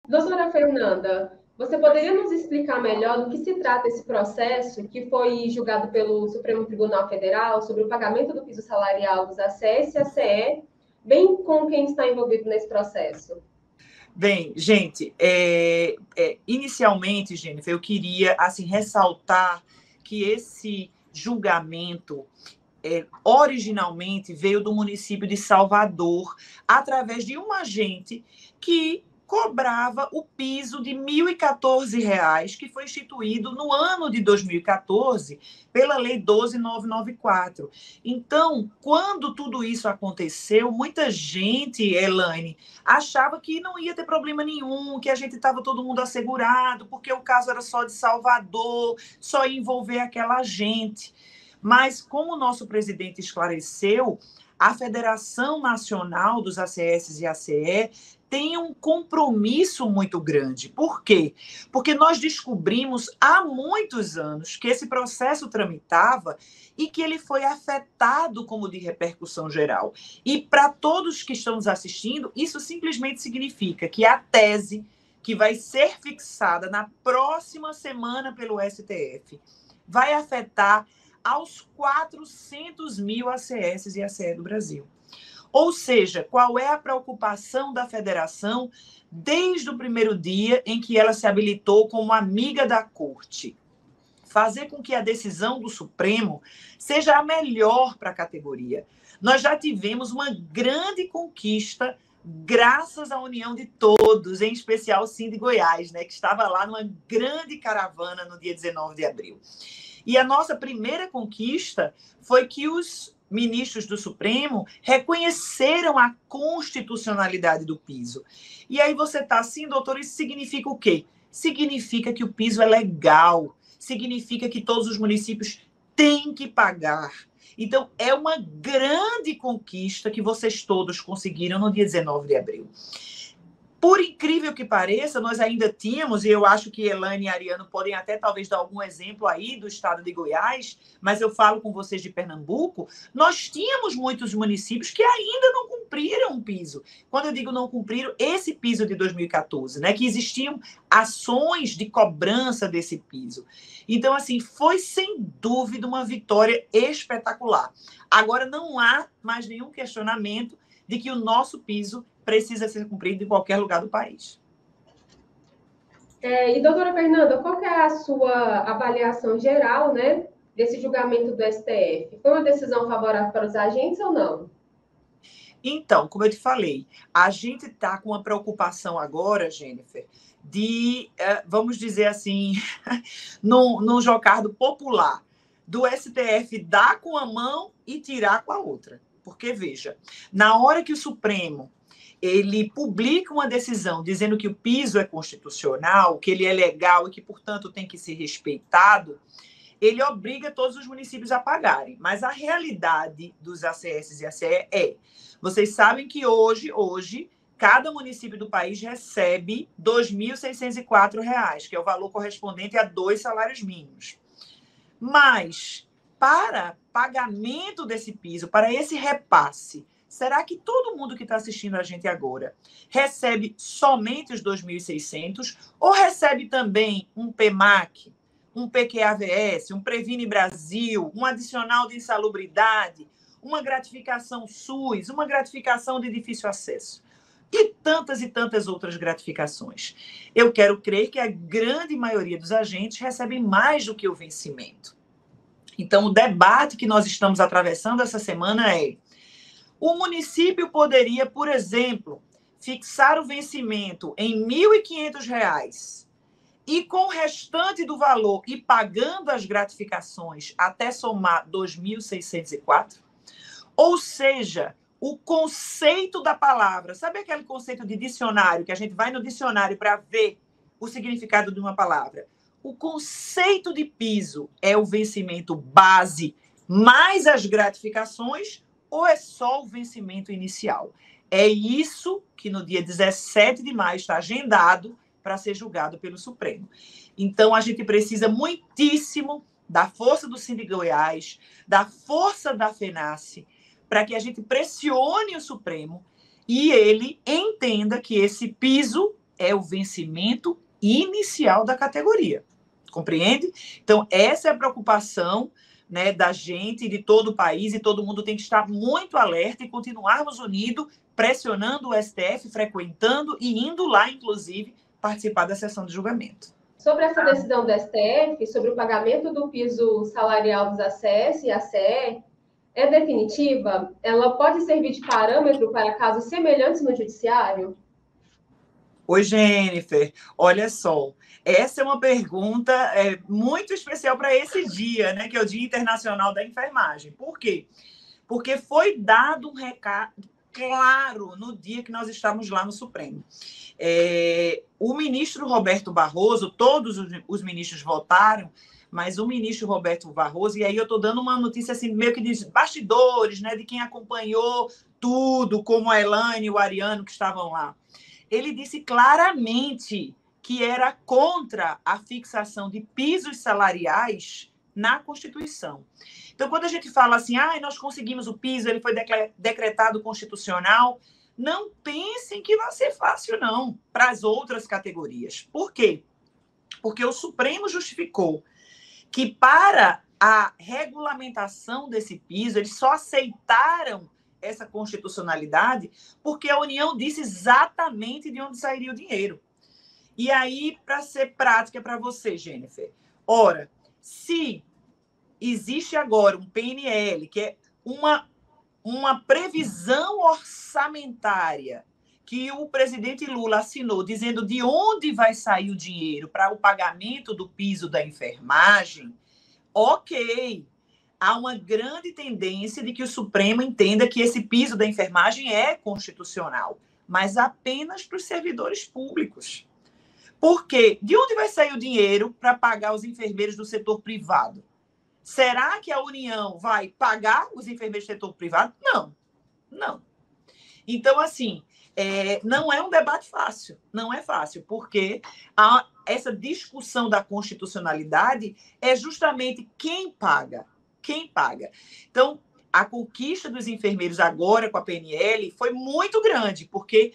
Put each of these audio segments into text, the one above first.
Doutora Fernanda, você poderia nos explicar melhor do que se trata esse processo que foi julgado pelo Supremo Tribunal Federal sobre o pagamento do piso salarial dos ACS e ACE, bem com quem está envolvido nesse processo? Bem, gente, inicialmente, Jennifer, eu queria assim, ressaltar que esse julgamento originalmente veio do município de Salvador, através de um agente que cobrava o piso de R$ 1.014, que foi instituído no ano de 2014 pela Lei 12.994. Então, quando tudo isso aconteceu, muita gente, Elaine, achava que não ia ter problema nenhum, que a gente estava todo mundo assegurado, porque o caso era só de Salvador, só ia envolver aquela gente. Mas, como o nosso presidente esclareceu, a Federação Nacional dos ACS e ACE tem um compromisso muito grande. Por quê? Porque nós descobrimos há muitos anos que esse processo tramitava e que ele foi afetado como de repercussão geral. E para todos que estão nos assistindo, isso simplesmente significa que a tese que vai ser fixada na próxima semana pelo STF vai afetar aos 400 mil ACS e ACE do Brasil. Ou seja, qual é a preocupação da federação desde o primeiro dia em que ela se habilitou como amiga da corte? Fazer com que a decisão do Supremo seja a melhor para a categoria. Nós já tivemos uma grande conquista graças à união de todos, em especial o Sim de Goiás, né, que estava lá numa grande caravana no dia 19 de abril. E a nossa primeira conquista foi que os ministros do Supremo reconheceram a constitucionalidade do piso. E aí você está assim, doutor, isso significa o quê? Significa que o piso é legal, significa que todos os municípios têm que pagar. Então, é uma grande conquista que vocês todos conseguiram no dia 19 de abril. Por incrível que pareça, nós ainda tínhamos, e eu acho que Elaine e Ariano podem até talvez dar algum exemplo aí do estado de Goiás, mas eu falo com vocês de Pernambuco, nós tínhamos muitos municípios que ainda não cumpriram o piso. Quando eu digo não cumpriram, esse piso de 2014, né, que existiam ações de cobrança desse piso. Então, assim, foi sem dúvida uma vitória espetacular. Agora, não há mais nenhum questionamento de que o nosso piso precisa ser cumprido em qualquer lugar do país. E, doutora Fernanda, qual que é a sua avaliação geral, né, desse julgamento do STF? Foi uma decisão favorável para os agentes ou não? Então, como eu te falei, a gente está com uma preocupação agora, Jennifer, de, vamos dizer assim, num jocardo popular, do STF dar com a mão e tirar com a outra. Porque, veja, na hora que o Supremo ele publica uma decisão dizendo que o piso é constitucional, que ele é legal e que, portanto, tem que ser respeitado, ele obriga todos os municípios a pagarem. Mas a realidade dos ACS e ACE é... Vocês sabem que hoje cada município do país recebe R$ 2.604, que é o valor correspondente a 2 salários mínimos. Mas, para pagamento desse piso, para esse repasse, será que todo mundo que está assistindo a gente agora recebe somente os 2.600 ou recebe também um PMAC, um PQAVS, um Previne Brasil, um adicional de insalubridade, uma gratificação SUS, uma gratificação de difícil acesso? E tantas outras gratificações. Eu quero crer que a grande maioria dos agentes recebem mais do que o vencimento. Então, o debate que nós estamos atravessando essa semana é: o município poderia, por exemplo, fixar o vencimento em R$ 1.500 e, com o restante do valor, ir pagando as gratificações até somar 2.604? Ou seja, o conceito da palavra, sabe aquele conceito de dicionário, que a gente vai no dicionário para ver o significado de uma palavra? O conceito de piso é o vencimento base mais as gratificações ou é só o vencimento inicial? É isso que no dia 17 de maio está agendado para ser julgado pelo Supremo. Então, a gente precisa muitíssimo da força do Sim de Goiás, da força da FENACE, para que a gente pressione o Supremo e ele entenda que esse piso é o vencimento inicial da categoria. Compreende? Então, essa é a preocupação, né, da gente, de todo o país, e todo mundo tem que estar muito alerta e continuarmos unidos, pressionando o STF, frequentando e indo lá, inclusive, participar da sessão de julgamento. Sobre essa decisão do STF, sobre o pagamento do piso salarial dos ACS e ACE, é definitiva? Ela pode servir de parâmetro para casos semelhantes no judiciário? Oi, Jennifer. Olha só, essa é uma pergunta muito especial para esse dia, né, que é o Dia Internacional da Enfermagem. Por quê? Porque foi dado um recado claro no dia que nós estávamos lá no Supremo. O ministro Roberto Barroso, todos os ministros votaram, mas o ministro Roberto Barroso, e aí eu estou dando uma notícia assim, meio que de bastidores, né, de quem acompanhou tudo, como a Elaine e o Ariano que estavam lá. Ele disse claramente que era contra a fixação de pisos salariais na Constituição. Então, quando a gente fala assim, nós conseguimos o piso, ele foi decretado constitucional, não pensem que vai ser fácil, não, para as outras categorias. Por quê? Porque o Supremo justificou que, para a regulamentação desse piso, eles só aceitaram essa constitucionalidade porque a União disse exatamente de onde sairia o dinheiro. E aí, para ser prática para você, Jennifer, ora, se existe agora um PNL, que é uma previsão orçamentária que o presidente Lula assinou, dizendo de onde vai sair o dinheiro para o pagamento do piso da enfermagem, ok, há uma grande tendência de que o Supremo entenda que esse piso da enfermagem é constitucional, mas apenas para os servidores públicos. Por quê? De onde vai sair o dinheiro para pagar os enfermeiros do setor privado? Será que a União vai pagar os enfermeiros do setor privado? Não, não. Então, assim, não é um debate fácil, não é fácil, porque essa discussão da constitucionalidade é justamente quem paga. Quem paga? Então, a conquista dos enfermeiros agora com a PNL foi muito grande, porque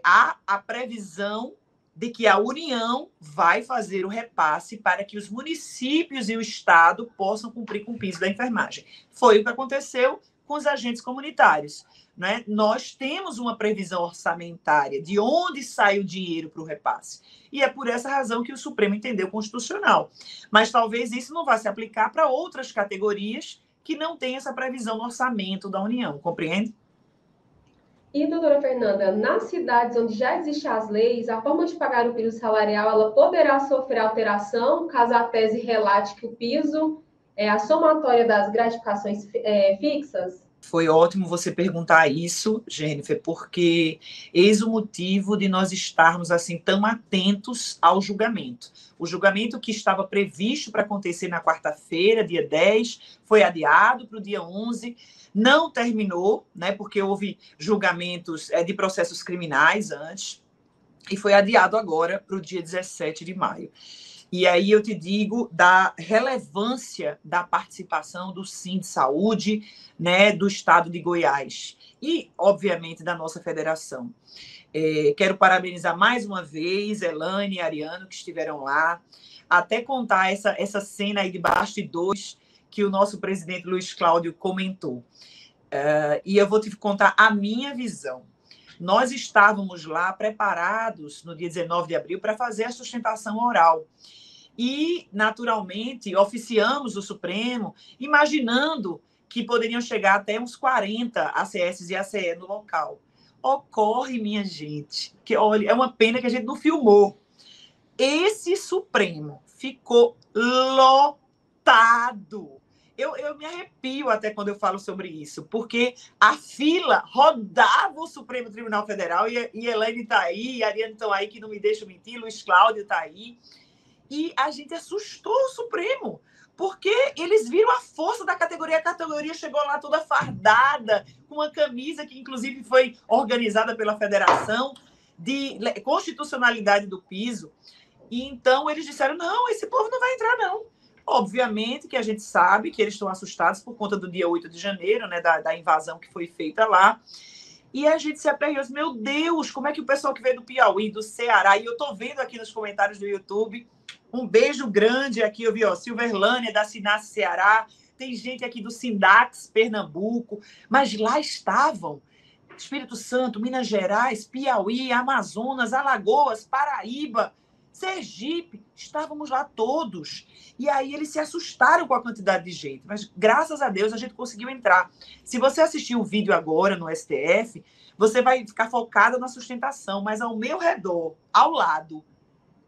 há a previsão de que a União vai fazer o repasse para que os municípios e o Estado possam cumprir com o piso da enfermagem. Foi o que aconteceu com os agentes comunitários, né? Nós temos uma previsão orçamentária de onde sai o dinheiro para o repasse. E é por essa razão que o Supremo entendeu constitucional. Mas talvez isso não vá se aplicar para outras categorias que não têm essa previsão no orçamento da União, compreende? E, doutora Fernanda, nas cidades onde já existem as leis, a forma de pagar o piso salarial, ela poderá sofrer alteração, caso a tese relate que o piso é a somatória das gratificações fixas? Foi ótimo você perguntar isso, Jennifer, porque eis o motivo de nós estarmos assim tão atentos ao julgamento. O julgamento que estava previsto para acontecer na quarta-feira, dia 10, foi adiado para o dia 11, não terminou, né, porque houve julgamentos de processos criminais antes, e foi adiado agora para o dia 17 de maio. E aí eu te digo da relevância da participação do Sindsaúde, né, do Estado de Goiás e, obviamente, da nossa federação. Quero parabenizar mais uma vez Elaine e Ariano, que estiveram lá, até contar essa cena aí de bastidores que o nosso presidente Luiz Cláudio comentou. E eu vou te contar a minha visão. Nós estávamos lá preparados no dia 19 de abril para fazer a sustentação oral. E, naturalmente, oficiamos o Supremo, imaginando que poderiam chegar até uns 40 ACS e ACE no local. Ocorre, minha gente, que olha, é uma pena que a gente não filmou. Esse Supremo ficou lotado. Eu me arrepio até quando eu falo sobre isso, porque a fila rodava o Supremo Tribunal Federal e Elaine está aí, e Ariane estão aí, que não me deixam mentir, Luiz Cláudio está aí. E a gente assustou o Supremo, porque eles viram a força da categoria. A categoria chegou lá toda fardada, com uma camisa que, inclusive, foi organizada pela federação, de constitucionalidade do piso. E então eles disseram, não, esse povo não vai entrar, não. Obviamente que a gente sabe que eles estão assustados por conta do dia 8 de janeiro, né, da invasão que foi feita lá. E a gente se aperreou, meu Deus, como é que o pessoal que veio do Piauí, do Ceará, e eu estou vendo aqui nos comentários do YouTube, um beijo grande aqui, eu vi, ó, Silverlânia, da Sinac Ceará, tem gente aqui do Sindax, Pernambuco, mas lá estavam Espírito Santo, Minas Gerais, Piauí, Amazonas, Alagoas, Paraíba, Sergipe, estávamos lá todos. E aí eles se assustaram com a quantidade de gente, mas graças a Deus a gente conseguiu entrar. Se você assistir o vídeo agora no STF, você vai ficar focada na sustentação, mas ao meu redor, ao lado,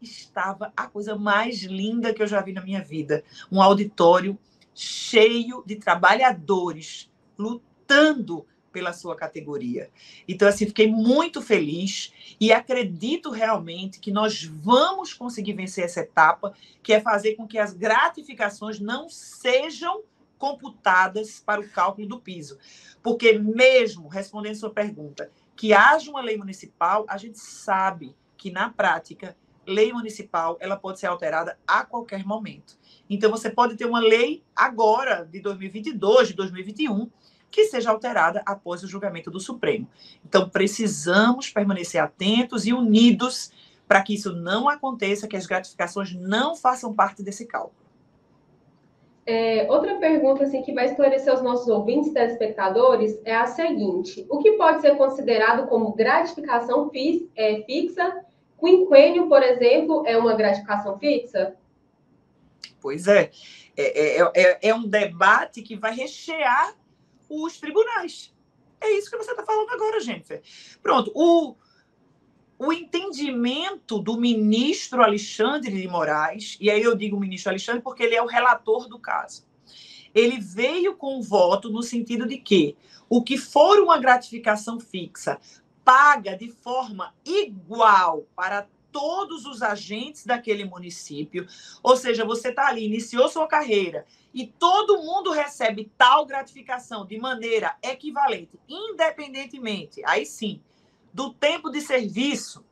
estava a coisa mais linda que eu já vi na minha vida. Um auditório cheio de trabalhadores lutando pela sua categoria. Então, assim, fiquei muito feliz e acredito realmente que nós vamos conseguir vencer essa etapa, que é fazer com que as gratificações não sejam computadas para o cálculo do piso. Porque mesmo, respondendo sua pergunta, que haja uma lei municipal, a gente sabe que, na prática, lei municipal ela pode ser alterada a qualquer momento. Então, você pode ter uma lei agora, de 2022, de 2021, que seja alterada após o julgamento do Supremo. Então, precisamos permanecer atentos e unidos para que isso não aconteça, que as gratificações não façam parte desse cálculo. Outra pergunta assim, que vai esclarecer os nossos ouvintes e telespectadores é a seguinte: o que pode ser considerado como gratificação fixa? Quinquênio, por exemplo, é uma gratificação fixa? Pois é um debate que vai rechear os tribunais. É isso que você está falando agora, Jennifer. Pronto, o entendimento do ministro Alexandre de Moraes, e aí eu digo ministro Alexandre porque ele é o relator do caso, ele veio com o voto no sentido de que o que for uma gratificação fixa paga de forma igual para todos os agentes daquele município, ou seja, você está ali, iniciou sua carreira e todo mundo recebe tal gratificação de maneira equivalente, independentemente, aí sim, do tempo de serviço,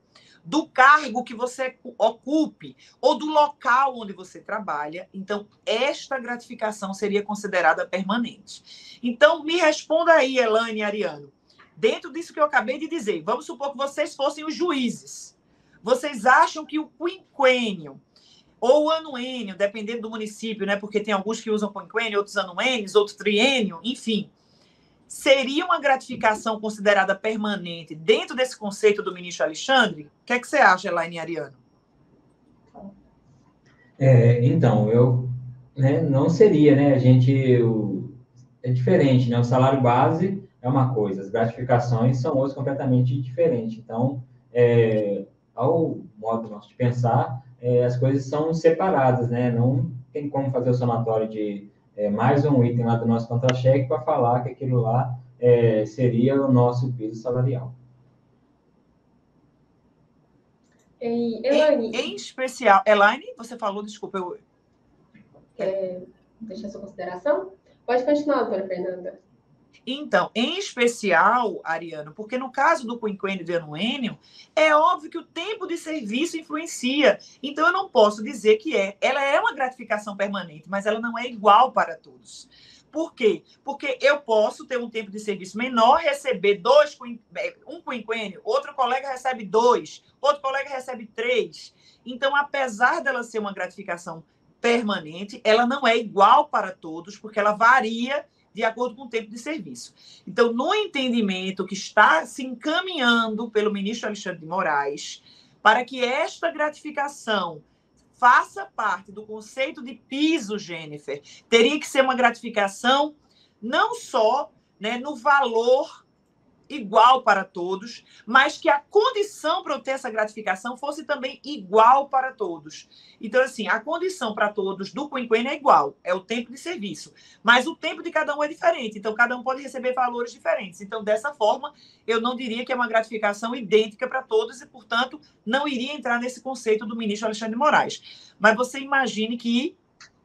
do cargo que você ocupe ou do local onde você trabalha, então esta gratificação seria considerada permanente. Então, me responda aí, Elaine e Ariano, dentro disso que eu acabei de dizer, vamos supor que vocês fossem os juízes. Vocês acham que o quinquênio ou o anuênio, dependendo do município, né? Porque tem alguns que usam quinquênio, outros anuênios, outros triênio, enfim, seria uma gratificação considerada permanente dentro desse conceito do ministro Alexandre? O que é que você acha, Elaine e Ariano? Então, não seria, né? É diferente, né? O salário base é uma coisa, as gratificações são outras completamente diferentes. Então, ao modo nosso de pensar, as coisas são separadas, né? Não tem como fazer o somatório de mais um item lá do nosso contra-cheque para falar que aquilo lá seria o nosso piso salarial. Elaine, em especial, Elaine, você falou, desculpa, deixa a sua consideração? Pode continuar, doutora Fernanda. Então, em especial, Ariano, porque no caso do quinquênio e do anuênio, é óbvio que o tempo de serviço influencia. Então, eu não posso dizer que ela é uma gratificação permanente, mas ela não é igual para todos. Por quê? Porque eu posso ter um tempo de serviço menor, receber um quinquênio, outro colega recebe 2, outro colega recebe 3. Então, apesar dela ser uma gratificação permanente, ela não é igual para todos, porque ela varia de acordo com o tempo de serviço. Então, no entendimento que está se encaminhando pelo ministro Alexandre de Moraes, para que esta gratificação faça parte do conceito de piso, Jennifer, teria que ser uma gratificação não só, né, no valor igual para todos, mas que a condição para eu ter essa gratificação fosse também igual para todos. Então, assim, a condição para todos do quinquênio é igual, é o tempo de serviço, mas o tempo de cada um é diferente, então cada um pode receber valores diferentes. Então, dessa forma, eu não diria que é uma gratificação idêntica para todos e, portanto, não iria entrar nesse conceito do ministro Alexandre de Moraes. Mas você imagine que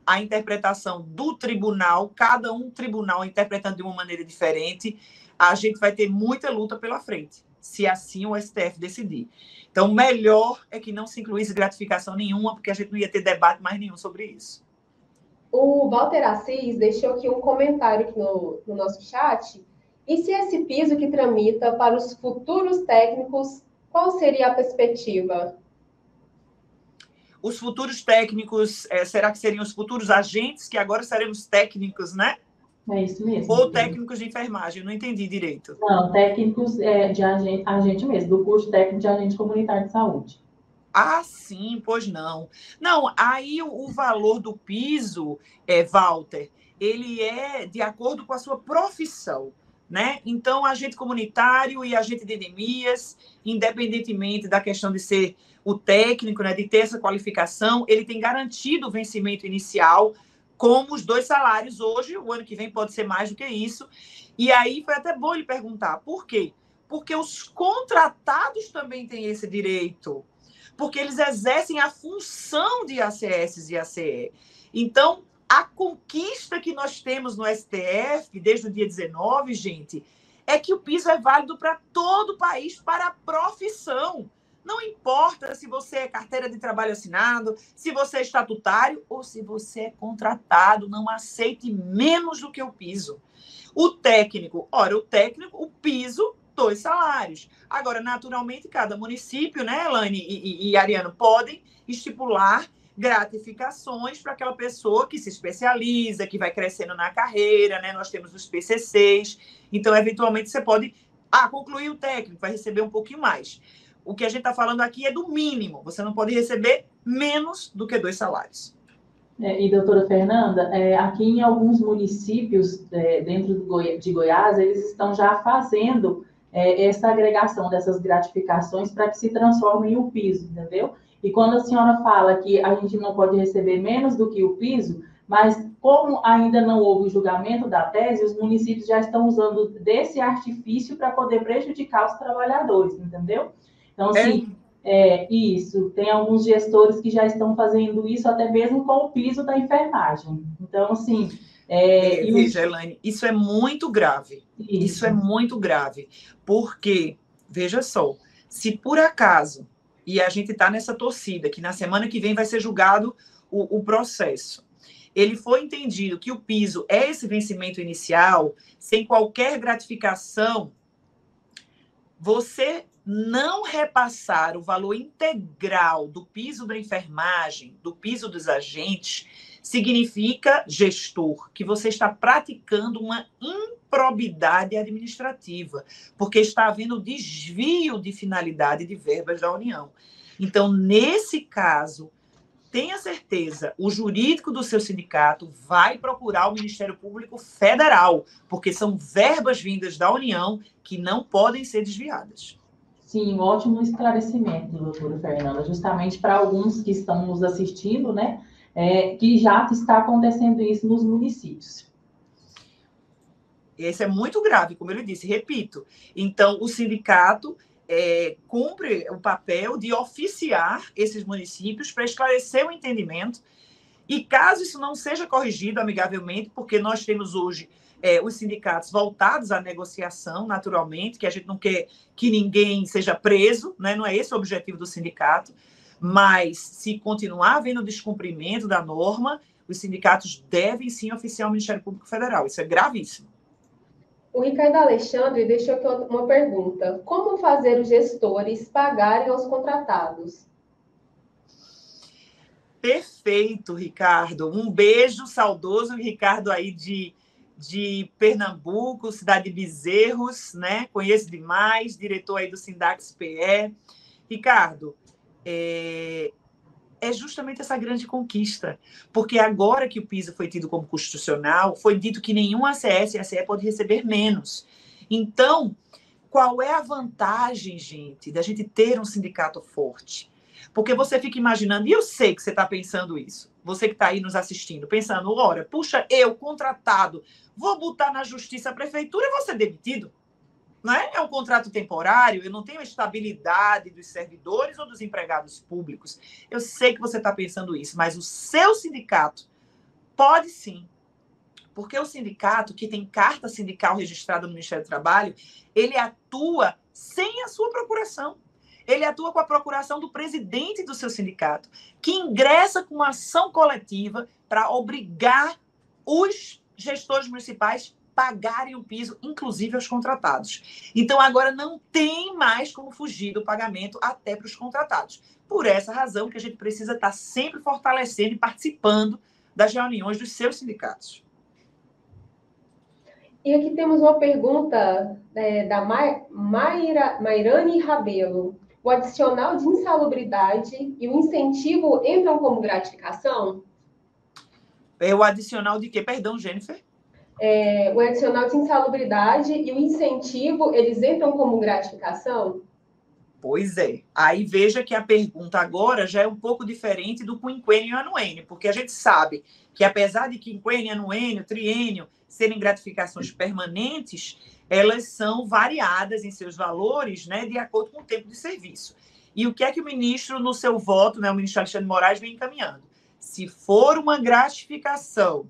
a interpretação do tribunal, cada um tribunal interpretando de uma maneira diferente, a gente vai ter muita luta pela frente, se assim o STF decidir. Então, melhor é que não se incluísse gratificação nenhuma, porque a gente não ia ter debate mais nenhum sobre isso. O Walter Assis deixou aqui um comentário aqui no nosso chat, E se esse piso que tramita para os futuros técnicos, qual seria a perspectiva? Os futuros técnicos, será que seriam os futuros agentes, que agora seremos técnicos, né? É isso mesmo. Ou técnicos de enfermagem? Eu não entendi direito. Não, técnicos de agente mesmo, do curso técnico de agente comunitário de saúde. Ah, sim, pois não. Não, aí o valor do piso, Walter, ele é de acordo com a sua profissão, né? Então, agente comunitário e agente de endemias, independentemente da questão de ser o técnico, né, de ter essa qualificação, ele tem garantido o vencimento inicial, como os 2 salários hoje, o ano que vem pode ser mais do que isso. E aí foi até bom ele perguntar, por quê? Porque os contratados também têm esse direito, porque eles exercem a função de ACS e ACE. Então, a conquista que nós temos no STF, desde o dia 19, gente, é que o piso é válido para todo o país, para a profissão. Não importa se você é carteira de trabalho assinado, se você é estatutário ou se você é contratado, não aceite menos do que o piso. O técnico, o piso, 2 salários. Agora, naturalmente, cada município, né, Elaine e Ariano, podem estipular gratificações para aquela pessoa que se especializa, que vai crescendo na carreira, né? Nós temos os PCCs, então, eventualmente, você pode concluir o técnico, vai receber um pouquinho mais. O que a gente está falando aqui é do mínimo, você não pode receber menos do que 2 salários. E, doutora Fernanda, aqui em alguns municípios dentro de Goiás, eles estão já fazendo essa agregação dessas gratificações para que se transforme em um piso, entendeu? E quando a senhora fala que a gente não pode receber menos do que o piso, mas como ainda não houve o julgamento da tese, os municípios já estão usando desse artifício para poder prejudicar os trabalhadores, entendeu? Então, assim, isso. Tem alguns gestores que já estão fazendo isso até mesmo com o piso da enfermagem. Então, assim... veja, Elaine, isso é muito grave. Isso é muito grave. Porque, veja só, se por acaso, e a gente está nessa torcida, que na semana que vem vai ser julgado o processo, ele foi entendido que o piso é esse vencimento inicial, sem qualquer gratificação, você não repassar o valor integral do piso da enfermagem, do piso dos agentes, significa, gestor, que você está praticando uma improbidade administrativa, porque está havendo desvio de finalidade de verbas da União. Então, nesse caso, tenha certeza, o jurídico do seu sindicato vai procurar o Ministério Público Federal, porque são verbas vindas da União que não podem ser desviadas. Sim, ótimo esclarecimento, doutora Fernanda, justamente para alguns que estão nos assistindo, né, que já está acontecendo isso nos municípios. Esse é muito grave, como eu lhe disse, repito. Então, o sindicato cumpre o papel de oficiar esses municípios para esclarecer o entendimento. E caso isso não seja corrigido amigavelmente, porque nós temos hoje os sindicatos voltados à negociação, naturalmente, que a gente não quer que ninguém seja preso, né? Não é esse o objetivo do sindicato, mas se continuar havendo descumprimento da norma, os sindicatos devem sim oficiar o Ministério Público Federal. Isso é gravíssimo. O Ricardo Alexandre deixou aqui uma pergunta. Como fazer os gestores pagarem aos contratados? Perfeito, Ricardo. Um beijo saudoso, Ricardo, aí de Pernambuco, cidade de Bezerros, né? Conheço demais, diretor aí do Sindax-PE. Ricardo, é justamente essa grande conquista, porque agora que o piso foi tido como constitucional, foi dito que nenhum ACS e ACE pode receber menos. Então, qual é a vantagem, gente, da gente ter um sindicato forte? Porque você fica imaginando, e eu sei que você está pensando isso, você que está aí nos assistindo, pensando, ora, puxa, eu, contratado, vou botar na justiça a prefeitura e vou ser demitido. Não é? É um contrato temporário, eu não tenho a estabilidade dos servidores ou dos empregados públicos. Eu sei que você está pensando isso, mas o seu sindicato pode sim. Porque o sindicato, que tem carta sindical registrada no Ministério do Trabalho, ele atua sem a sua procuração. Ele atua com a procuração do presidente do seu sindicato, que ingressa com uma ação coletiva para obrigar os gestores municipais pagarem o piso, inclusive aos contratados. Então, agora não tem mais como fugir do pagamento até para os contratados. Por essa razão que a gente precisa estar sempre fortalecendo e participando das reuniões dos seus sindicatos. E aqui temos uma pergunta da Mairane Rabelo. O adicional de insalubridade e o incentivo entram como gratificação? O adicional de quê? Perdão, Jennifer? O adicional de insalubridade e o incentivo, eles entram como gratificação? Pois é. Aí veja que a pergunta agora já é um pouco diferente do quinquênio e anuênio, porque a gente sabe que, apesar de quinquênio, anuênio, triênio serem gratificações permanentes, elas são variadas em seus valores, né, de acordo com o tempo de serviço. E o que é que o ministro, no seu voto, né, o ministro Alexandre de Moraes, vem encaminhando? Se for uma gratificação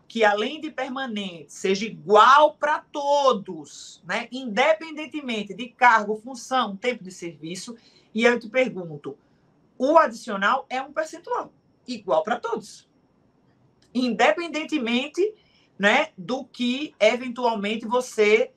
que, além de permanente, seja igual para todos, né, independentemente de cargo, função, tempo de serviço, e eu te pergunto, o adicional é um percentual igual para todos, independentemente, né, do que eventualmente você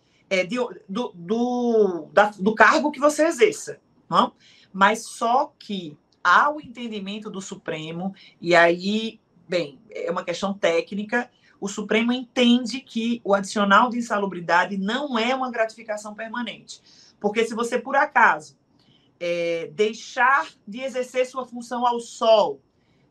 do cargo que você exerça, não? Mas só que há o entendimento do Supremo, e aí, bem, é uma questão técnica. O Supremo entende que o adicional de insalubridade não é uma gratificação permanente. Porque se você, por acaso, deixar de exercer sua função ao sol,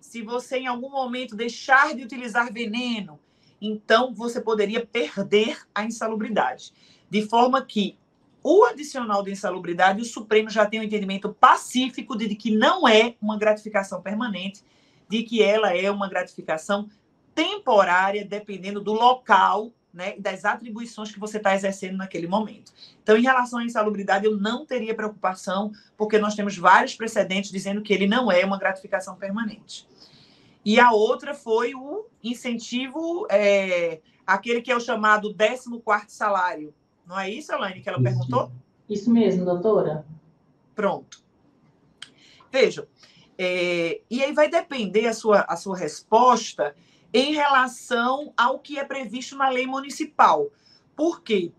se você, em algum momento, deixar de utilizar veneno, então você poderia perder a insalubridade. De forma que o adicional de insalubridade, o Supremo já tem um entendimento pacífico de que não é uma gratificação permanente, de que ela é uma gratificação temporária, dependendo do local, né, e das atribuições que você está exercendo naquele momento. Então, em relação à insalubridade, eu não teria preocupação, porque nós temos vários precedentes dizendo que ele não é uma gratificação permanente. E a outra foi o incentivo, aquele que é o chamado 14º salário. Não é isso, Elaine, que ela perguntou? Isso mesmo, doutora. Pronto. Vejam, e aí vai depender a sua resposta em relação ao que é previsto na lei municipal. Por quê?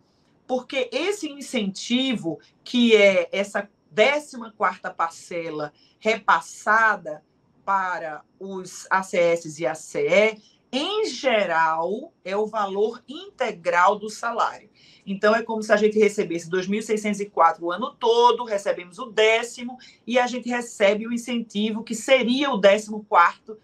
Porque esse incentivo, que é essa 14ª parcela repassada para os ACS e ACE, em geral, é o valor integral do salário. Então, é como se a gente recebesse 2.604 o ano todo, recebemos o 10º, e a gente recebe o incentivo, que seria o 14º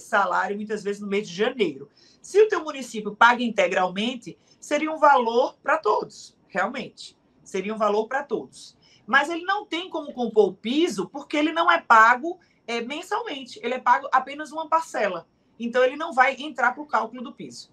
salário, muitas vezes no mês de janeiro. Se o teu município paga integralmente, seria um valor para todos, realmente. Seria um valor para todos. Mas ele não tem como compor o piso, porque ele não é pago mensalmente. Ele é pago apenas uma parcela. Então, ele não vai entrar para o cálculo do piso.